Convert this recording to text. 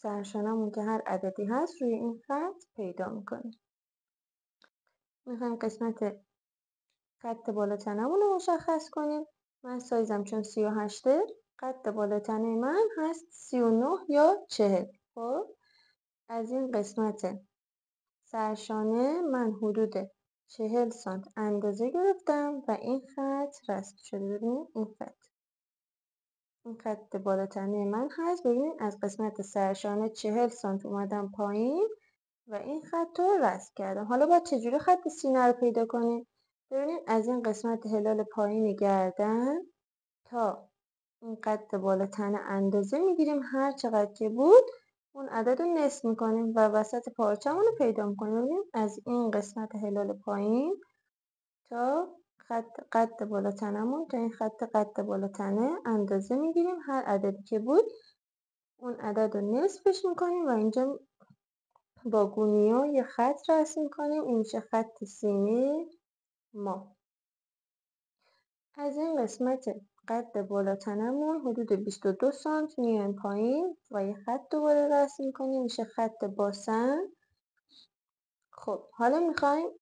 سرشانمون که هر عددی هست روی این خط پیدا میکنیم. میخوایم قسمت قد بالاتنمون رو مشخص کنیم. من سایزم چون 38، قد بالاتنه من هست 39 یا 40. خب از این قسمت سرشانه من حدود 40 سانت اندازه گرفتم و این خط رسم شده. ببینید این خط بالاتنه من هست. ببینید از قسمت سرشانه 40 سانت اومدم پایین و این خط رو رسم کردم. حالا باید چجوری خط سینه رو پیدا کنیم؟ ببینید از این قسمت هلال پایین گردن تا این قد بالاتنه اندازه میگیریم، هر چقدر که بود اون عدد رو نصف میکنیم و وسط پارچمون رو پیدا میکنیم. ببینیم از این قسمت هلال پایین تا قد بالاتنمون تا این خط قد بالاتنه اندازه میگیریم، هر عددی که بود اون عدد رو نصفش میکنیم و اینجا با گونیا یه خط رسم میکنیم. این میشه خط سینه ما. از این قسمت قد بالاتنمون حدود 22 سانت میایم پایین و یه خط دوباره رسم میکنیم، میشه خط باسن. خب حالا میخوایم